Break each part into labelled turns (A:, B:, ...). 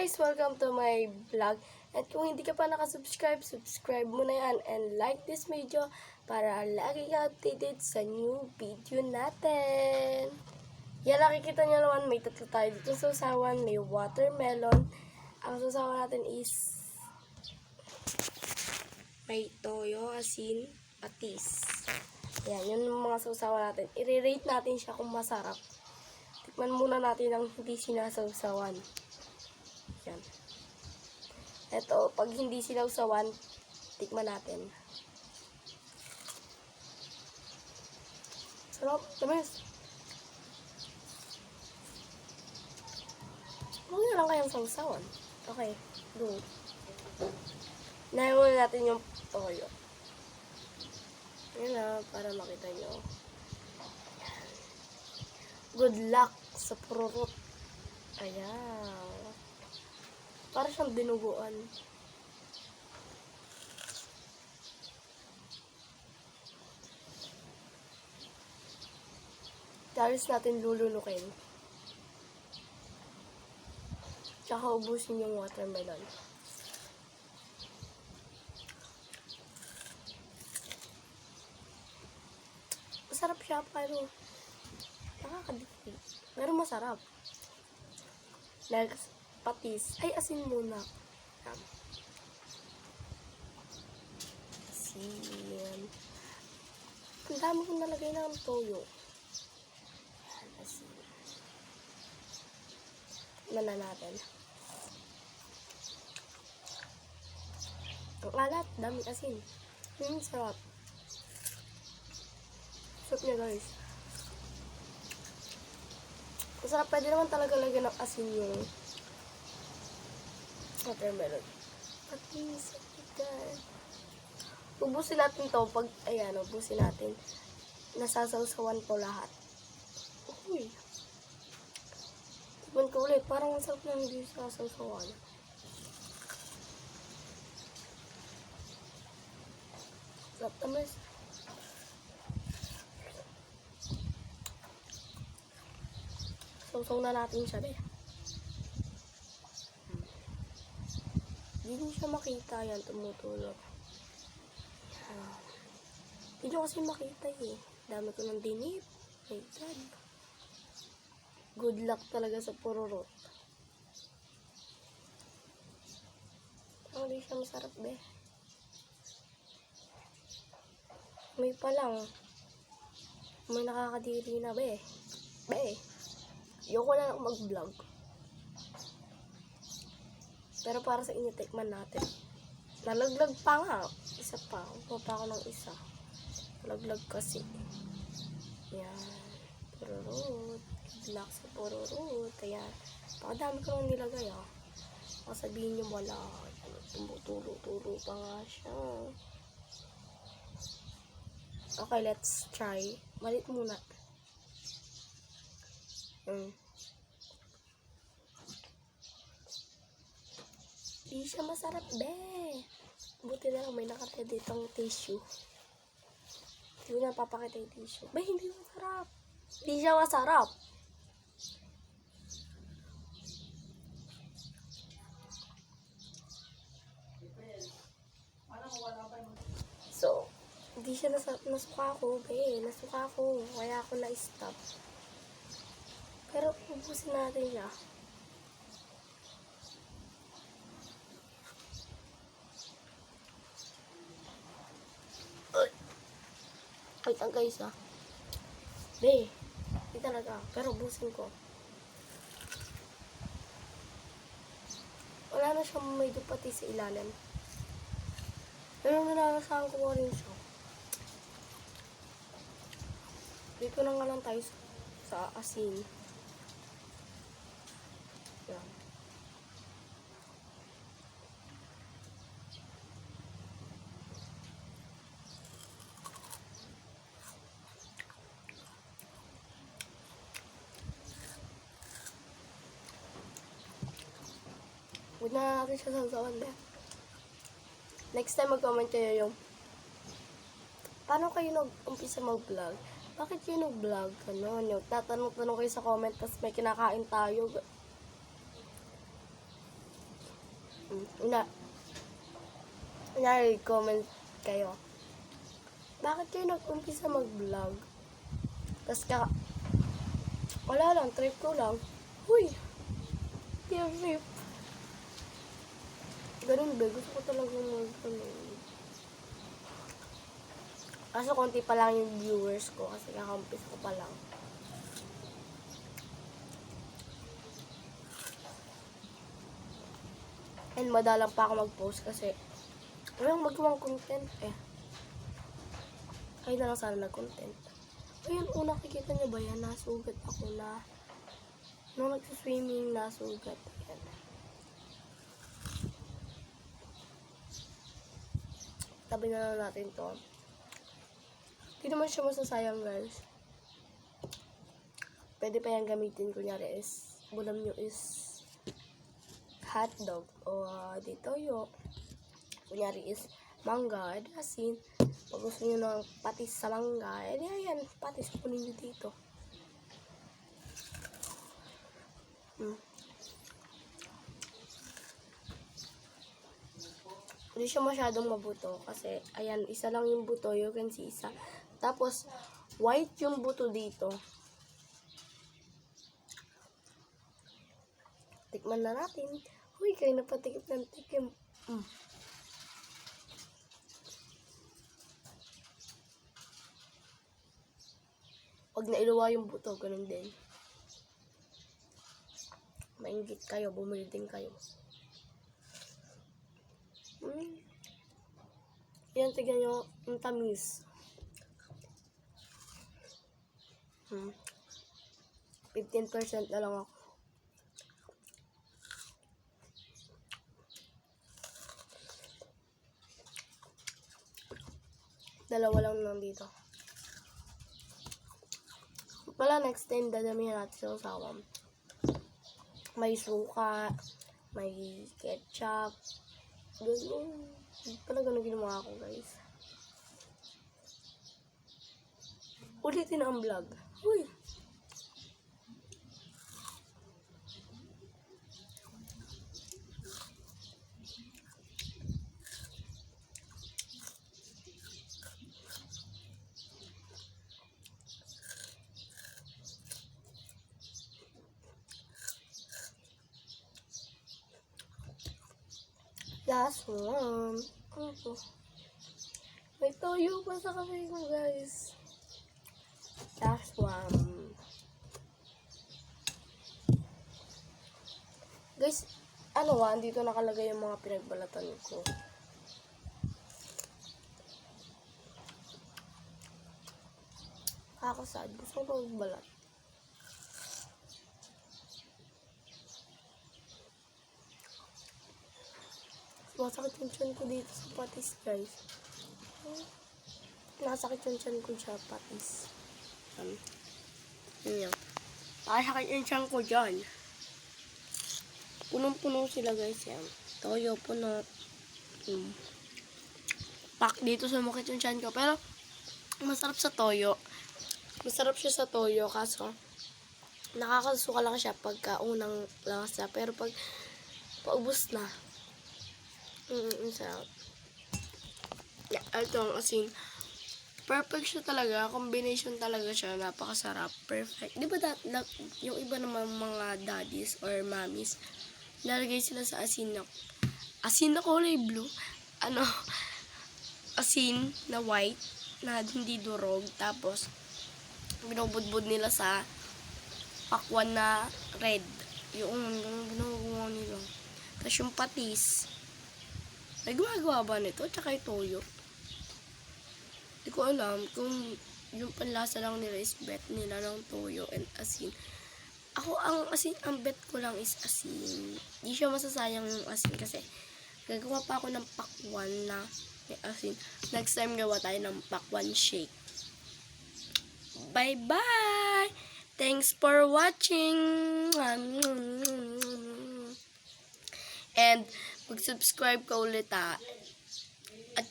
A: guys! Welcome to my vlog. At kung hindi ka pa nakasubscribe, subscribe mo na yan and like this video para lagi ka updated sa new video natin. Yan, nakikita nyo naman, may tatlo tayo dito sa usawan. May watermelon. Ang usawan natin is may toyo, asin, patis. Yan, yun yung mga sausawan natin. I-rate natin siya kung masarap. Tikman muna natin ang hindi sinasawsawan. Yan. Ito, pag hindi sinawsawan, tikman natin. Sarap, tamis. Huwag na lang kayang sausawan. Okay, go. Nahin muna natin yung toyo. Yan na, para makita nyo. Good luck sa pururot. Ayan. Para siyang dinuguan. Tapos natin lulunukin. Tsaka ubusin yung watermelon. Masarap siya, pero nakakadikit. Pero masarap. Next, patis. Ay, asin muna. Asin. Ang dami kong nalagay ng toyo. Asin. Tignan natin. Ang alat, dami asin. Sarap. Sarap niya, guys. Masarap, pwede naman talaga lagyan ng asin yung watermelon. Patis, agad. Ubusin natin to pag, ayan, ubusin natin. Nasasawsawan po lahat. Uy. Tikman ko ulit, parang ang sarap na hindi sasawsawan. Sarap tamis. Sausaw na natin siya, eh. Hindi nyo siya makita, yan, tumutulog. Hindi nyo kasi makita, eh. Dami ko ng dinip. My God. Good luck talaga sa pururot. Hindi siya masarap, be. May pa lang. May nakakadiri na, be. Be. Ayoko na lang mag-vlog. Pero para sa inyo, tikman natin. Nalaglag pa nga. Isa pa. Huwag pa ako ng isa. Nalaglag kasi. Yan. Pururot. Good luck sa pururot. Ayan. Pakadami ko lang nilagay, ah. Baka sabihin nyo wala. Tumuturo-turo pa nga siya. Okay, let's try. Malit muna. Di siya masarap, be. Buti na lang may nakatay ditong tissue. Hindi ko na papakita yung tissue. Be, hindi masarap. Di siya masarap. So, hindi siya nasuka ko, be. Nasuka ko. Kaya ako na-stop. Pero, ubusin natin siya. Wait lang, guys, ah. Be, hindi talaga. Pero ubusin ko. Wala na siyang may dupati sa ilalim. Pero nalalasahan ko pa rin siya. Dito na nga lang tayo sa asin. Yan. Huwag na natin siya sausawan, be. Next time mag-comment kayo yung paano kayo nag-umpisa mag-vlog? Bakit kayo nag-vlog? Ano? Yung tatanong-tanong kayo sa comment tapos may kinakain tayo. comment kayo. Bakit kayo nag-umpisa mag-vlog? Tapos wala lang, trip ko lang. Huy! Trip. Ganun ba? Gusto ko talagang kaso konti pa lang yung viewers ko kasi kakampis ko pa lang. And madalang pa ako mag-post kasi walang magawang content eh. Kayo na lang sana nag-content. Ayun, nakikita niyo ba yan? Nasugat ako na. Nung nagsiswimming, nasugat. Ayan. Tabi na lang natin to. Hindi naman siya masasayang, guys. Pwede pa yan gamitin. Kunyari is, bulam nyo is hotdog o di toyo. Kunyari is mangga, edi asin. Pag gusto nyo ng patis sa mangga, edi ayan, patis kunin nyo dito. Hindi siya masyadong mabuto kasi ayan, isa lang yung buto, you can see isa. Tapos white yung buto dito. Tikman na natin. Uy, kayo napatikip ng tikim. Pag nailuwa yung buto, ganun din. Mainggit kayo, bumili din kayo. Yan, tignan nyo, yung tamis. 15% na lang ako. Dalawa lang nandito. Pala next time, dadamihan natin sa sawam. May suka, may ketchup. Ganun. Talaga na ginawa ko, guys. Ulitin ang vlog. Uy! Last one. May toyo pa sa kamay ko, guys. Last one. Guys, andito nakalagay yung mga pinagbalatan ko. Kakasad. Gusto ko magbalat. Masakit yung tiyan ko dito sa patis, guys. Nasakit yung tiyan ko sa patis. Yan. Nakasakit yung tiyan ko dyan. Punong-puno sila, guys. Yan. Toyo, puno. Pak dito sumakit yung tiyan ko. Pero, masarap sa toyo. Masarap siya sa toyo. Kaso, nakakasuka lang siya pagka unang lasa. Pero pag paubos na, sarap. Yeah, ito ang asin. Perfect siya talaga. Combination talaga siya. Napakasarap. Perfect. Di ba yung iba naman mga daddies or mommies, nalagay sila sa asin na kulay blue. Asin na white na hindi durog. Tapos, binubudbud nila sa pakwan na red. Yung ginagawa nila. Tapos yung patis. May gumagawa ba nito? Tsaka yung toyo. Hindi ko alam kung yung panlasa lang nila is bet nila ng toyo and asin. Ako, ang bet ko lang is asin. Hindi siya masasayang yung asin kasi gagawa pa ako ng pakwan na may asin. Next time gawa tayo ng pakwan shake. Bye-bye! Thanks for watching! And mag-subscribe ka ulit at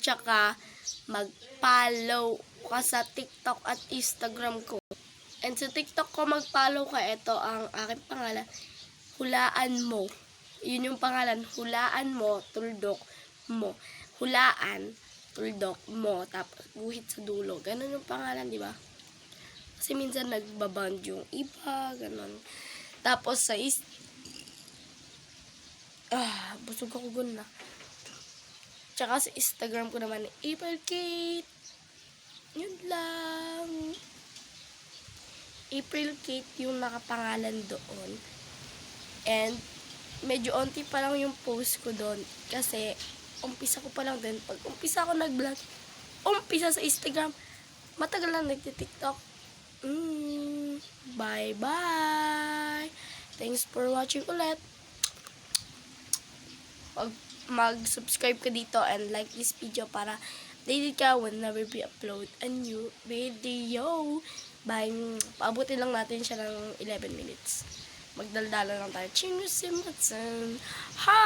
A: saka mag-follow ka sa TikTok at Instagram ko. And sa TikTok ko mag-follow ka, ito ang aking pangalan, Hulaan Mo. Yun yung pangalan. Hulaan mo, tuldok mo. Hulaan, tuldok mo, tapos guhit sa dulo. Ganon yung pangalan, di ba? Kasi minsan nagbaband yung iba, ganon. Tapos sa busog ako gun na. Tsaka sa Instagram ko naman, April Kate. Yun lang. April Kate yung nakapangalan doon. And, medyo onti pa lang yung post ko doon. Kasi, umpisa ko pa lang din. Pag umpisa ko nag-vlog, umpisa sa Instagram, matagal lang nagtitiktok. Bye-bye. Thanks for watching ulit. Mag-subscribe ka dito and like this video para daily ka whenever we upload a new video. Bye. Paabutin lang natin siya ng 11 minutes. Magdaldala lang tayo. Chingusimatsan. Ha!